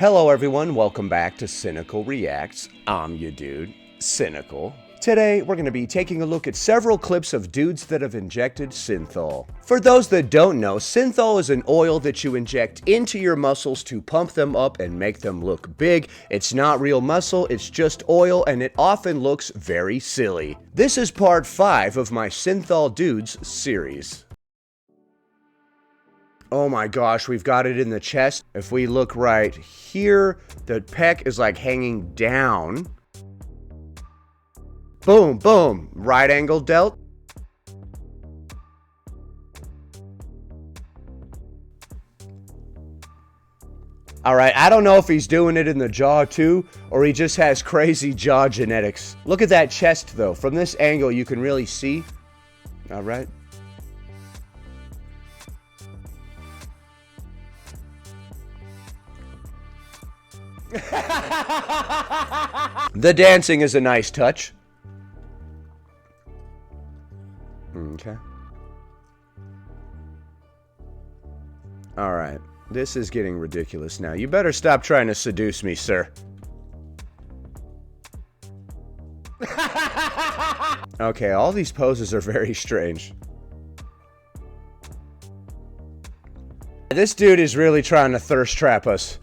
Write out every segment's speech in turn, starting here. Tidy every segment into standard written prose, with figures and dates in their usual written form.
Hello everyone, welcome back to Cynical Reacts. I'm your dude, Cynical. Today, we're going to be taking a look at several clips of dudes that have injected Synthol. For those that don't know, Synthol is an oil that you inject into your muscles to pump them up and make them look big. It's not real muscle, it's just oil, and it often looks very silly. This is part 5 of my Synthol Dudes series. Oh my gosh, we've got it in the chest. If we look right here, the pec is like hanging down. Boom, boom, right angle delt. All right, I don't know if he's doing it in the jaw too, or he just has crazy jaw genetics. Look at that chest though. From this angle, you can really see. All right. The dancing is a nice touch. Okay. Alright. This is getting ridiculous now. You better stop trying to seduce me, sir. Okay, all these poses are very strange. This dude is really trying to thirst trap us.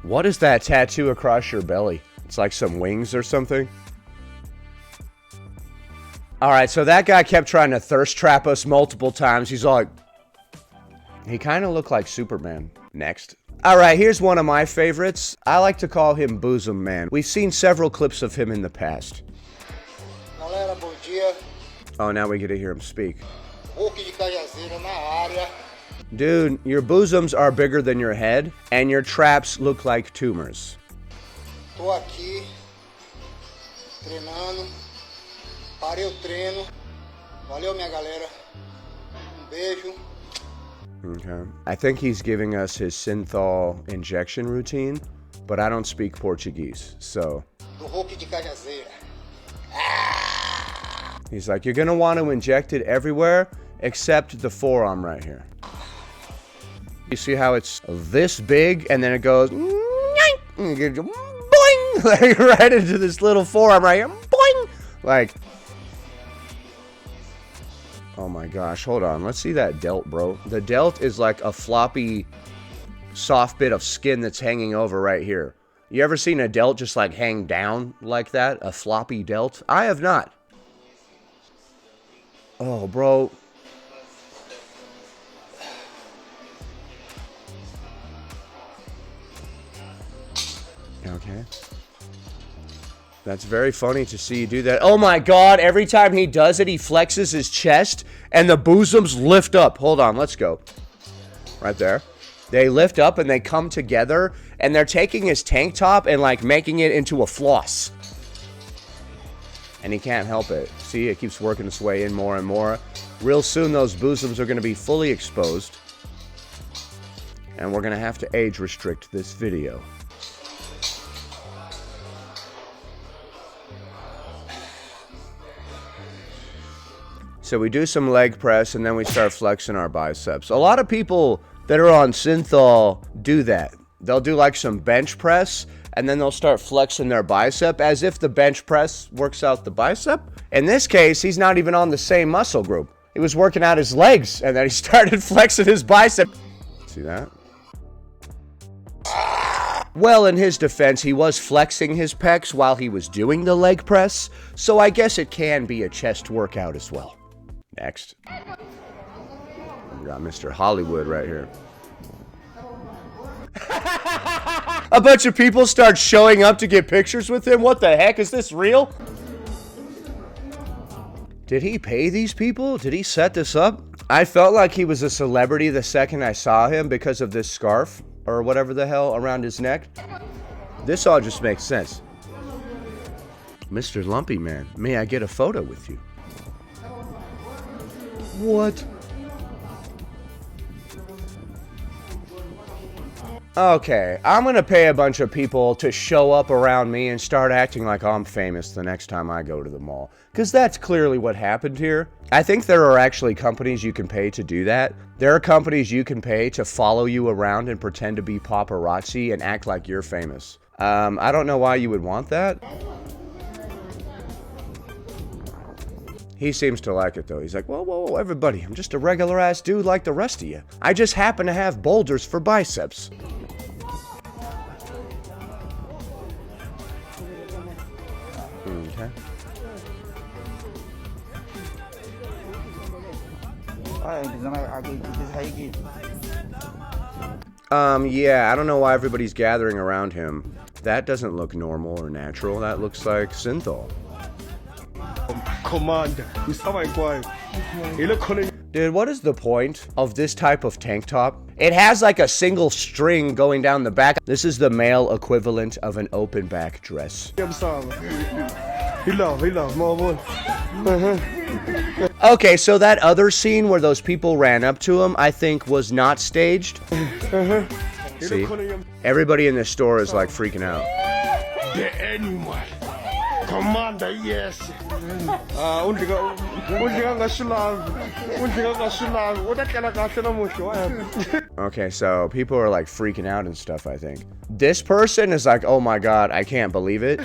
What is that tattoo across your belly? It's like some wings or something. Alright, so that guy kept trying to thirst trap us multiple times. He's all like... He kind of looked like Superman. Next. Alright, here's one of my favorites. I like to call him Bosom Man. We've seen several clips of him in the past. Galera, bom dia. Oh, now we get to hear him speak. Dude, your bosoms are bigger than your head, and your traps look like tumors. Tô aqui treinando. Parei o treino. Valeu, minha galera. Beijo. Okay. I think he's giving us his Synthol injection routine, but I don't speak Portuguese, so... Do Hulk de Cajazeira. He's like, you're gonna want to inject it everywhere, except the forearm right here. You see how it's this big, and then it goes boing, like right into this little forearm right here, boing, like. Oh my gosh, hold on, let's see that delt, bro. The delt is like a floppy, soft bit of skin that's hanging over right here. You ever seen a delt just like hang down like that? A floppy delt? I have not. Oh, bro. Okay. That's very funny to see you do that. Oh my god, every time he does it, he flexes his chest, and the bosoms lift up. Hold on, let's go. Right there. They lift up, and they come together, and they're taking his tank top and, like, making it into a floss. And he can't help it. See, it keeps working its way in more and more. Real soon, those bosoms are going to be fully exposed. And we're going to have to age restrict this video. So we do some leg press, and then we start flexing our biceps. A lot of people that are on Synthol do that. They'll do like some bench press, and then they'll start flexing their bicep as if the bench press works out the bicep. In this case, he's not even on the same muscle group. He was working out his legs, and then he started flexing his bicep. See that? Well, in his defense, he was flexing his pecs while he was doing the leg press, so I guess it can be a chest workout as well. Next. We got Mr. Hollywood right here. A bunch of people start showing up to get pictures with him. What the heck? Is this real? Did he pay these people? Did he set this up? I felt like he was a celebrity the second I saw him because of this scarf or whatever the hell around his neck. This all just makes sense. Mr. Lumpy Man, may I get a photo with you? What? Okay, I'm gonna pay a bunch of people to show up around me and start acting like I'm famous the next time I go to the mall. Because that's clearly what happened here. I think there are actually companies you can pay to do that. There are companies you can pay to follow you around and pretend to be paparazzi and act like you're famous. I don't know why you would want that. He seems to like it though. He's like, whoa, whoa, whoa, everybody, I'm just a regular ass dude like the rest of you. I just happen to have boulders for biceps. Okay. Yeah, I don't know why everybody's gathering around him. That doesn't look normal or natural. That looks like Synthol. Dude, what is the point of this type of tank top? It has like a single string going down the back. This is the male equivalent of an open back dress. Okay, so that other scene where those people ran up to him, I think was not staged. See? Everybody in this store is like freaking out. The animal. Commander, yes. Okay, so people are like freaking out and stuff, I think. This person is like, oh my god, I can't believe it.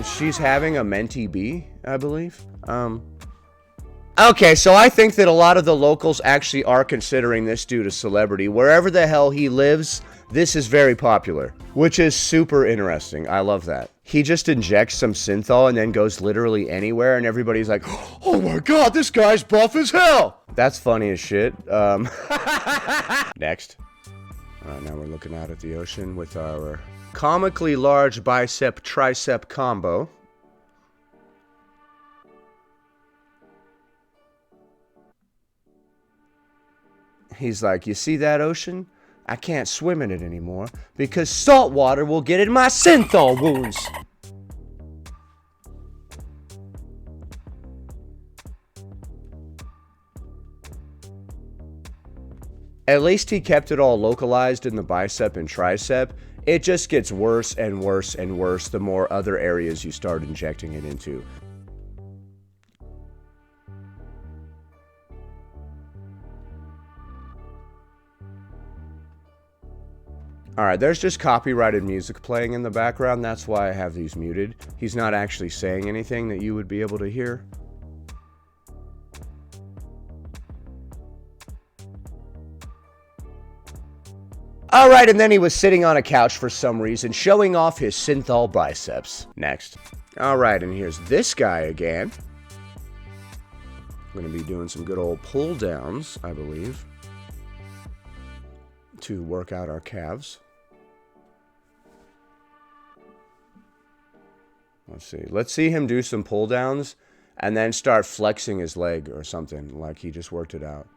She's having a mentee bee, I believe. Okay, so I think that a lot of the locals actually are considering this dude a celebrity. Wherever the hell he lives, this is very popular, which is super interesting. I love that. He just injects some synthol and then goes literally anywhere, and everybody's like, oh my god, this guy's buff as hell! That's funny as shit. Next. Alright, now we're looking out at the ocean with our comically large bicep-tricep combo. He's like, you see that ocean? I can't swim in it anymore because salt water will get in my synthol wounds. At least he kept it all localized in the bicep and tricep. It just gets worse and worse and worse the more other areas you start injecting it into. Alright, there's just copyrighted music playing in the background. That's why I have these muted. He's not actually saying anything that you would be able to hear. Alright, and then he was sitting on a couch for some reason, showing off his synthol biceps. Next. Alright, and here's this guy again. I'm going to be doing some good old pull downs, I believe, to work out our calves. Let's see him do some pull downs and then start flexing his leg or something like he just worked it out.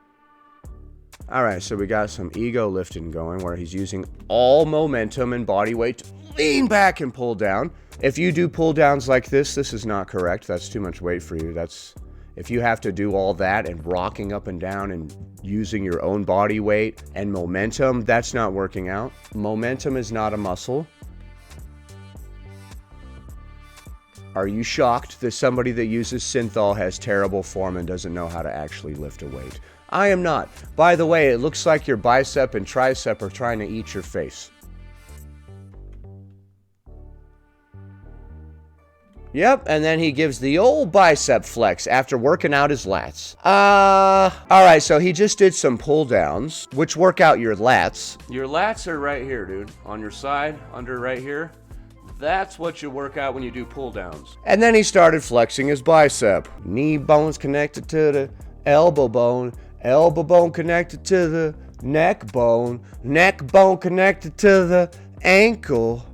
Alright, so we got some ego lifting going where he's using all momentum and body weight to lean back and pull down. If you do pull downs like this is not correct. That's too much weight for you. If you have to do all that and rocking up and down and using your own body weight and momentum, that's not working out. Momentum is not a muscle. Are you shocked that somebody that uses synthol has terrible form and doesn't know how to actually lift a weight? I am not. By the way, it looks like your bicep and tricep are trying to eat your face. Yep, and then he gives the old bicep flex after working out his lats. Alright, so he just did some pull downs, which work out your lats. Your lats are right here, dude. On your side, under right here. That's what you work out when you do pull downs. And then he started flexing his bicep. Knee bone's connected to the elbow bone connected to the neck bone connected to the ankle.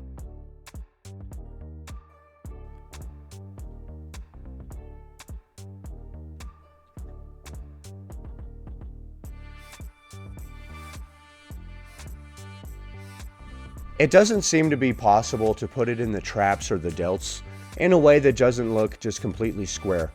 It doesn't seem to be possible to put it in the traps or the delts in a way that doesn't look just completely square.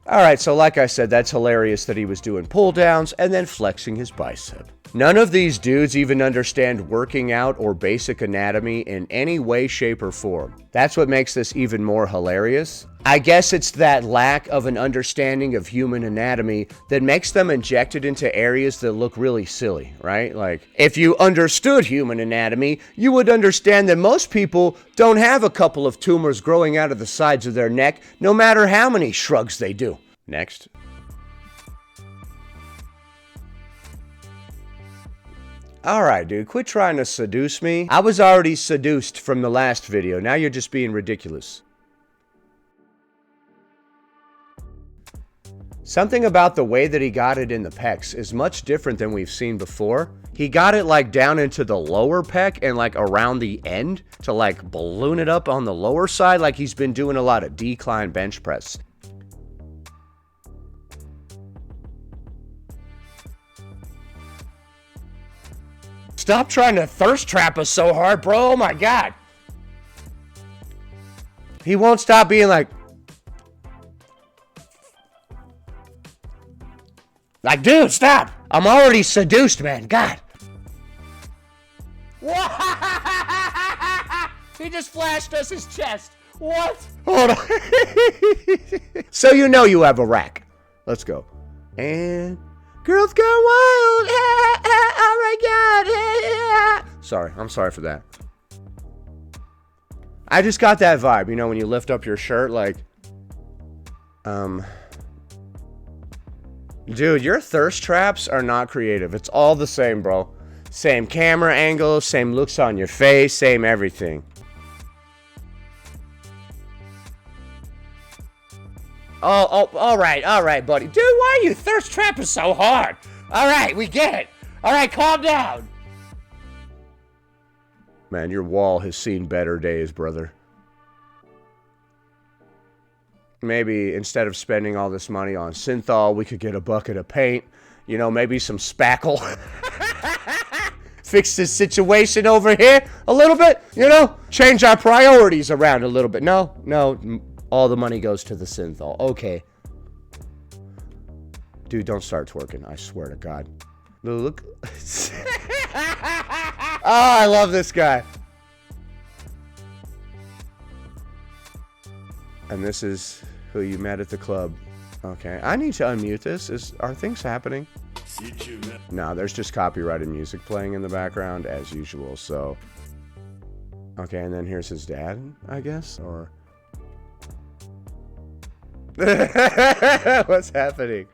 Alright, so like I said, that's hilarious that he was doing pull downs and then flexing his bicep. None of these dudes even understand working out or basic anatomy in any way, shape, or form. That's what makes this even more hilarious. I guess it's that lack of an understanding of human anatomy that makes them inject it into areas that look really silly, right? Like, if you understood human anatomy, you would understand that most people don't have a couple of tumors growing out of the sides of their neck, no matter how many shrugs they do. Next. Alright, dude, quit trying to seduce me. I was already seduced from the last video. Now you're just being ridiculous. Something about the way that he got it in the pecs is much different than we've seen before. He got it like down into the lower pec and like around the end to like balloon it up on the lower side like he's been doing a lot of decline bench press. Stop trying to thirst trap us so hard, bro. Oh my God. He won't stop being like, dude, stop. I'm already seduced, man. God. He just flashed us his chest. What? Hold on. So you know you have a rack. Let's go. And girls go wild. Oh my God. Sorry, I'm sorry for that. I just got that vibe, you know, when you lift up your shirt, like, dude, your thirst traps are not creative. It's all the same, bro. Same camera angle, same looks on your face, same everything. Oh, all right, buddy. Dude, why are you thirst trapping so hard? All right, we get it. All right, calm down. Man, your wall has seen better days, brother. Maybe instead of spending all this money on Synthol, we could get a bucket of paint. You know, maybe some spackle. Fix this situation over here a little bit, you know? Change our priorities around a little bit. No, all the money goes to the Synthol. Okay. Dude, don't start twerking. I swear to God. Look. Oh, I love this guy. And this is who you met at the club. Okay, I need to unmute this. Are things happening? No, there's just copyrighted music playing in the background as usual, so. Okay, and then here's his dad, I guess, or. What's happening?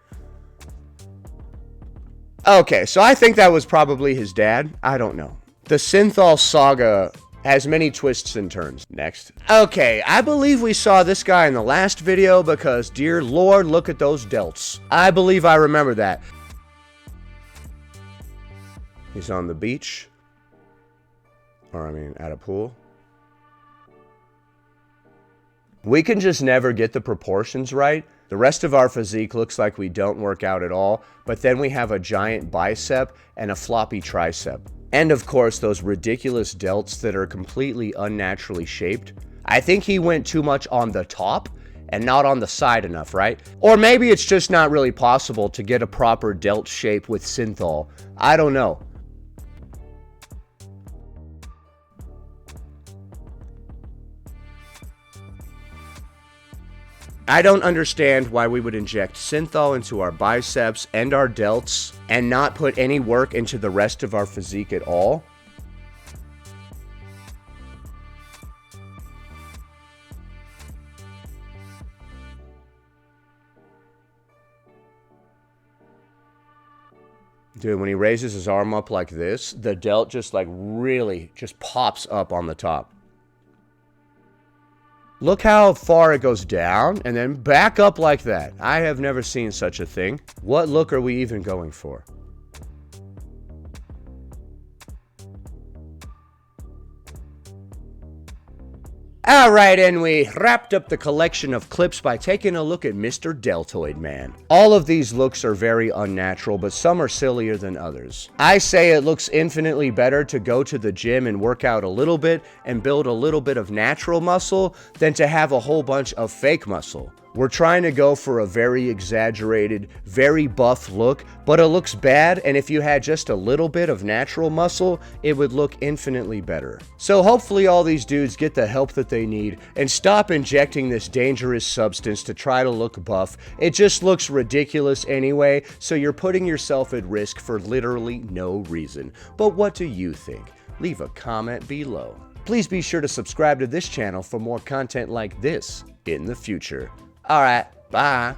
Okay, so I think that was probably his dad. I don't know. The Synthol saga has many twists and turns. Next. Okay, I believe we saw this guy in the last video because, dear Lord, look at those delts. I believe I remember that. He's on the beach. Or, I mean, at a pool. We can just never get the proportions right. The rest of our physique looks like we don't work out at all, but then we have a giant bicep and a floppy tricep. And of course, those ridiculous delts that are completely unnaturally shaped. I think he went too much on the top and not on the side enough, right? Or maybe it's just not really possible to get a proper delt shape with Synthol. I don't know. I don't understand why we would inject Synthol into our biceps and our delts and not put any work into the rest of our physique at all. Dude, when he raises his arm up like this, the delt just like really just pops up on the top. Look how far it goes down and then back up like that. I have never seen such a thing. What look are we even going for? Alright, and we wrapped up the collection of clips by taking a look at Mr. Deltoid Man. All of these looks are very unnatural, but some are sillier than others. I say it looks infinitely better to go to the gym and work out a little bit and build a little bit of natural muscle than to have a whole bunch of fake muscle. We're trying to go for a very exaggerated, very buff look, but it looks bad, and if you had just a little bit of natural muscle, it would look infinitely better. So hopefully all these dudes get the help that they need and stop injecting this dangerous substance to try to look buff. It just looks ridiculous anyway, so you're putting yourself at risk for literally no reason. But what do you think? Leave a comment below. Please be sure to subscribe to this channel for more content like this in the future. Alright, bye.